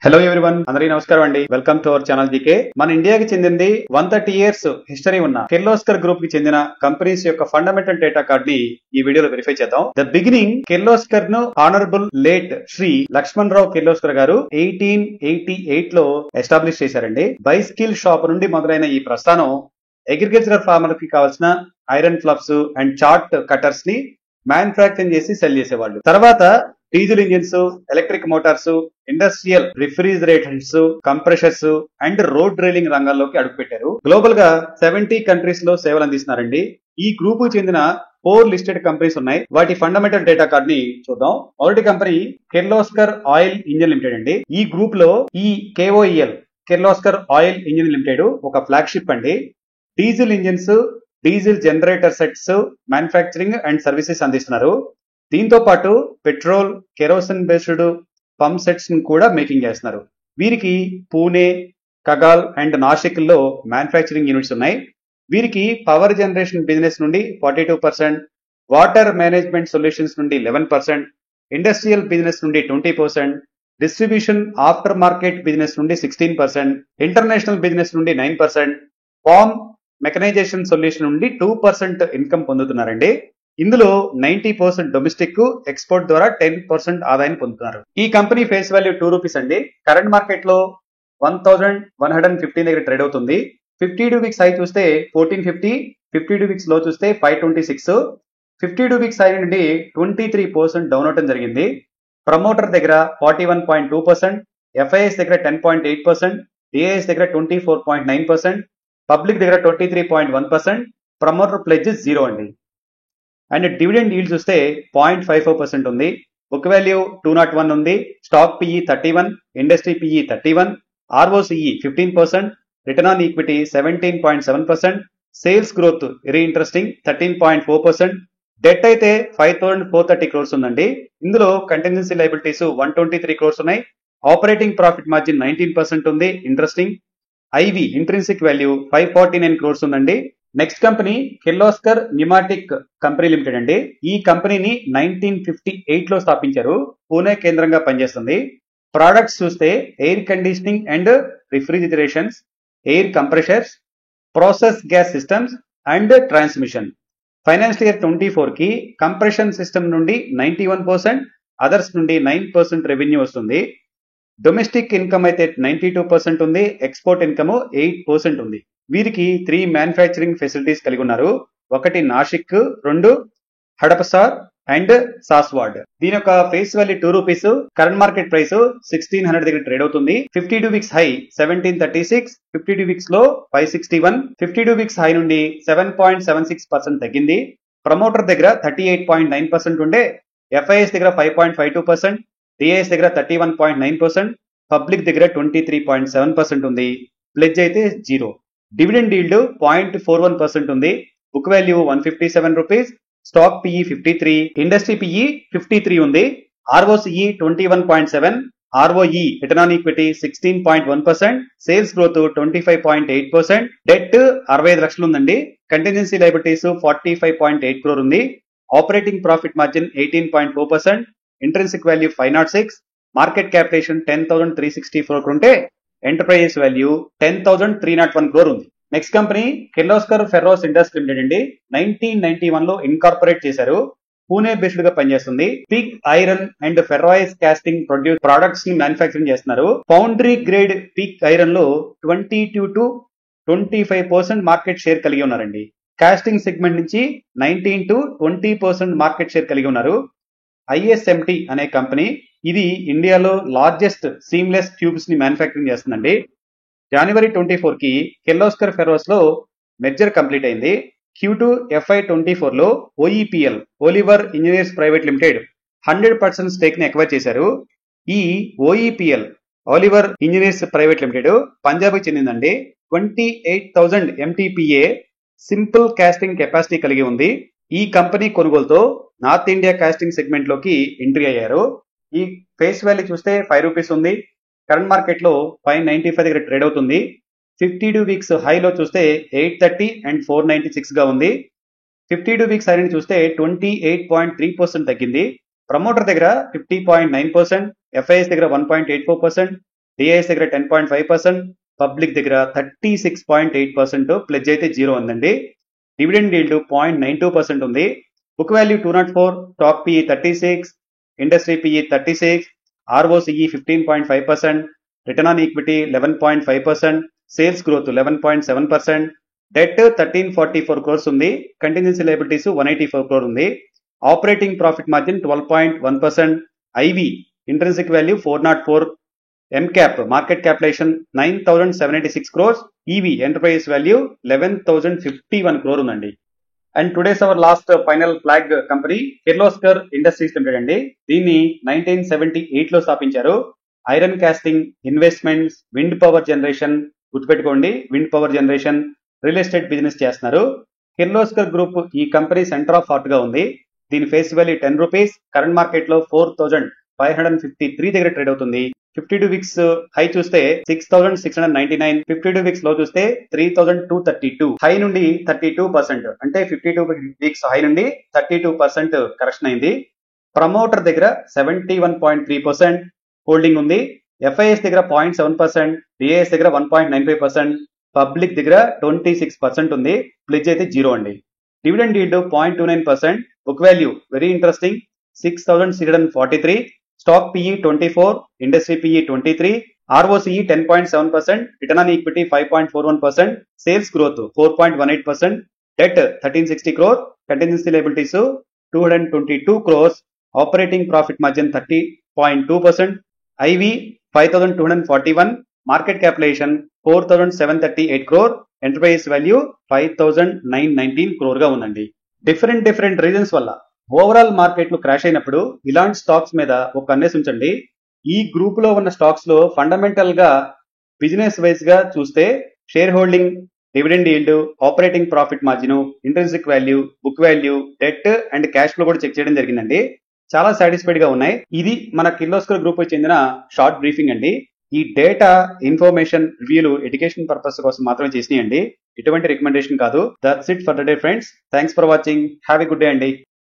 Hello everyone, అందరికీ నమస్కారం అండి. Welcome to our channel GK. మన ఇండియాకి చెందింది 130 ఇయర్స్ హిస్టరీ ఉన్న కిర్లోస్కర్ గ్రూప్ కి చెందిన కంపెనీస్ యొక్క ఫండమెంటల్ డేటా కార్డ్ ని ఈ వీడియోలో వెరిఫై చేద్దాం. ద బిగినింగ్ కిర్లోస్కర్ ను ఆనరబుల్ లేట్ శ్రీ లక్ష్మణ్ రావు కిర్లోస్కర్ గారు 1888 లో ఎస్టాబ్లిష్ చేశారండి. బైస్కిల్ షాప్ నుండి మొదలైన ఈ ప్రస్థానం అగ్రికల్చర్ ఫార్మర్ కి కావాల్సిన ఐరన్ ఫ్లబ్స్ అండ్ చార్ట్ కటర్స్ ని మ్యానుఫ్యాక్చరింగ్ చేసి సెల్ చేసేవాళ్ళు. తర్వాత diesel engines, electric motors, industrial refrigerators, compressors and road railing రంగాల్లోకి అడుగుపెట్టారు. గ్లోబల్ గా 70 కంట్రీస్ లో సేవలు అందిస్తున్నారండి. ఈ గ్రూప్ కు చెందిన 4 లిస్టెడ్ కంపెనీస్ ఉన్నాయి. వాటి ఫండమెంటల్ డేటా కార్డ్ ని చూద్దాం. మొదటి company Kirloskar oil engine limited అండి. ఈ గ్రూప్ లో ఈ KOEL Kirloskar oil engine limited ఒక ఫ్లాగ్షిప్ అండి. Diesel engines, diesel generator sets manufacturing and services అందిస్తున్నారు. దీంతో పాటు petrol, kerosene based pump sets కూడా మేకింగ్ చేస్తున్నారు. వీరికి పూణే, కగాల్ అండ్ నాసిక్ లో మ్యానుఫ్యాక్చరింగ్ యూనిట్స్ ఉన్నాయి. వీరికి పవర్ జనరేషన్ బిజినెస్ నుండి 42%, వాటర్ మేనేజ్మెంట్ సొల్యూషన్స్ నుండి 11%, ఇండస్ట్రియల్ బిజినెస్ నుండి 20%, డిస్ట్రిబ్యూషన్ ఆఫ్టర్ మార్కెట్ బిజినెస్ నుండి 16%, ఇంటర్నేషనల్ బిజినెస్ నుండి 9%, ఫార్మ్ మెకనైజేషన్ సొల్యూషన్ నుండి 2% ఇన్కమ్ పొందుతున్నారండి. ఇందులో 90% డొమెస్టిక్, ఎక్స్పోర్ట్ ద్వారా 10% ఆదాయం పొందుతున్నారు. ఈ కంపెనీ ఫేస్ వాల్యూ 2 రూపీస్ అండి. కరెంట్ మార్కెట్ లో 1115 దగ్గర ట్రేడ్ అవుతుంది. 52 వీక్స్ హై చూస్తే 1450, 52 వీక్స్ లో చూస్తే 526, 52 వీక్స్ హై నుండి 23% డౌన్ అవటం జరిగింది. ప్రమోటర్ దగ్గర 41.2%, FIS దగ్గర 10.8%, DIS దగ్గర 24.9%, పబ్లిక్ దగ్గర 23.1%, ప్రమోటర్ ప్లెడ్జ్ 0 అండి. అండ్ డివిడెండ్ ఈల్డ్ చూస్తే 0.54% ఉంది. బుక్ వాల్యూ 201 ఉంది. Stock PE 31, industry PE 31, ROCE 15%, return on equity 17.7%, sales growth very interesting 13.4%. Debt అయితే 5430 crores ఉందండి. ఇందులో కంటింజెన్సీ లయబిలిటీస్ 123 crores ఉన్నాయి. ఆపరేటింగ్ ప్రాఫిట్ మార్జిన్ 19% ఉంది. Interesting. IV intrinsic value 549 crores ఉందండి. Next company Kirloskar pneumatic company limited అండి. ఈ కంపెనీని 1958 లో స్థాపించారు. పూణే కేంద్రంగా పనిచేస్తుంది. ప్రోడక్ట్స్ చూస్తే air conditioning and refrigerations, air compressors, process gas systems and transmission. Financial year 24 కి కంప్రెషన్ సిస్టమ్ నుండి 91%, అదర్స్ నుండి 9% రెవెన్యూ వస్తుంది. డొమెస్టిక్ ఇన్కమ్ అయితే 92% ఉంది. ఎక్స్పోర్ట్ ఇన్కమ్ 8% ఉంది. వీరికి 3 మ్యానుఫ్యాక్చరింగ్ ఫెసిలిటీస్ కలిగి ఉన్నారు. ఒకటి నాసిక్, 2 హడపసార్ అండ్ సాస్వాడ్. దీని యొక్క face value 2 rupees. Current market price 1600 దగ్గర ట్రేడ్ అవుతుంది. 52 వీక్స్ హై 1736, 52 వీక్స్ లో 561, 52 వీక్స్ హై నుండి 7.76% తగ్గింది. ప్రమోటర్ దగ్గర 38.9% ఉండే, FIS దగ్గర 5.52%, DIS దగ్గర 31.9%, పబ్లిక్ దగ్గర 23.7% ఉంది. ప్లెడ్జ్ అయితే 0. డివిడెండ్ ఈల్డ్ 0.41% ఉంది. Book value 157 rupees. Stock PE 53, industry PE 53 ఉంది. ROCE 21.7, ROE return on equity 16.1%, sales growth 25.8%, debt 65 లక్షలు ఉందండి. కంటింజెన్సీ లయబిలిటీస్ 45.8 crore ఉంది. Operating profit margin 18.4%, intrinsic value 506, market capitation 10,364 crore ఉంటే ఎంటర్ప్రైజెస్ వాల్యూ 10,301 crore ఉంది. Next company Kirloskar ferrous industry limited అండి. 1991 లో incorporate చేశారు. Pune based గా పనిచేస్తుంది. Pig iron and ఫెర్రాయిస్ casting products ని మ్యానుఫ్యాక్చరింగ్ చేస్తున్నారు. ఫౌండరీ గ్రేడ్ పిగ్ ఐరన్ లో 22 to 25% మార్కెట్ షేర్ కలిగి ఉన్నారండి. కాస్టింగ్ సెగ్మెంట్ నుంచి 19 to 20% మార్కెట్ షేర్ కలిగి ఉన్నారు. ISMT అనే కంపెనీ ఇది ఇండియాలో లార్జెస్ట్ సీమ్లెస్ ట్యూబ్స్ ని మ్యానుఫ్యాక్చరింగ్ చేస్తుందండి. జనవరి 24 కి కిర్లోస్కర్ ఫెర్రోస్ లో మెర్జర్ కంప్లీట్ అయింది. Q2 FY24 లో OEPL Oliver engineers private limited 100% stake ని ఎక్వైర్ చేశారు. ఈ OEPL Oliver engineers private limited Punjab కి చెందిందండి. 28,000 MTPA సింపుల్ కాస్టింగ్ కెపాసిటీ కలిగి ఉంది. ఈ కంపెనీ కొనుగోలుతో నార్త్ ఇండియా కాస్టింగ్ సెగ్మెంట్ లోకి ఎంట్రీ అయ్యారు. ఈ ఫేస్ వాల్యూ చూస్తే 5 రూపీస్ ఉంది. కరెంట్ మార్కెట్ లో 595 దగ్గర ట్రేడ్ అవుతుంది. 52 వీక్స్ హైలో చూస్తే 830 అండ్ 496 గా ఉంది. 52 వీక్స్ హై చూస్తే 28.3% తగ్గింది. ప్రమోటర్ దగ్గర 50.9%, FIS దగ్గర 1.84%, డిఐఎస్ దగ్గర 10.5%, పబ్లిక్ దగ్గర 36.8%, ప్లెడ్జ్ అయితే 0 ఉందండి. డివిడెండ్ ఈల్డ్ 0.92% ఉంది. Book value 204, stock PE 36, industry PE 36, ROCE 15.5%, return on equity 11.5%, sales growth 11.7%, debt 1344 crores ఉంది. కంటింజెన్సీ లయబిలిటీస్ 184 crore ఉంది. Operating profit margin 12.1%, IV intrinsic value 404, mcap market capitalization 9,786 crores, EV enterprise value 11,051 crore ఉందండి. And today's our last final flag company Kirloskar industries limited అండి. దీన్ని 1978 లో స్థాపించారు. Iron casting, investments, wind power generation, గుర్తుపెట్టుకోండి, wind power generation, real estate business చేస్తున్నారు. Kirloskar group ఈ company centre of heart గా ఉంది. దీని face value 10 rupees, current market లో 4,553 దగ్గర ట్రేడ్ అవుతుంది. 52 వీక్స్ హై చూస్తే 6,699, 52 వీక్స్ లో చూస్తే 3,232. హై నుండి 32%, అంటే 52 వీక్స్ హై నుండి 32% కరెక్షన్ అయింది. ప్రమోటర్ దగ్గర 71.3% హోల్డింగ్ ఉంది. ఎఫ్ఐఎస్ దగ్గర 0.7%, డిఐఎస్ దగ్గర 1.95%, పబ్లిక్ దగ్గర 26% ఉంది. ప్లెడ్జ్ అయితే 0 అండి. Dividend yield 0.29%, book value very interesting 6,643, stock PE 24, industry PE 23, ROCE 10.7%, return on equity 5.41%, sales growth 4.18%, debt 1360 crore, contingency liabilities 222 crores, operating profit margin 30.2%, IV 5,241, market capitalisation 4,738 crore, enterprise value 5,919 crore గా ఉందండి. Different reasons వల్ల overall మార్కెట్లు crash అయినప్పుడు ఇలాంటి stocks మీద ఒక కన్నేసి ఉంచండి. ఈ గ్రూప్ లో ఉన్న స్టాక్స్ లో ఫండమెంటల్ గా బిజినెస్ వైజ్ గా చూస్తే share holding, dividend yield, operating profit margin, intrinsic value, book value, debt and cash flow కూడా చెక్ చేయడం జరిగిందండి. చాలా సాటిస్ఫైడ్ గా ఉన్నాయి. ఇది మన కిర్లోస్కర్ గ్రూప్ కి చెందిన షార్ట్ బ్రీఫింగ్ అండి. ఈ డేటా, ఇన్ఫర్మేషన్, రివ్యూలు ఎడ్యుకేషన్ పర్పస్ కోసం మాత్రమే చేసినాయండి, ఎటువంటి రికమెండేషన్ కాదు. That's it for today friends. Thanks for watching. Have a good day అండి.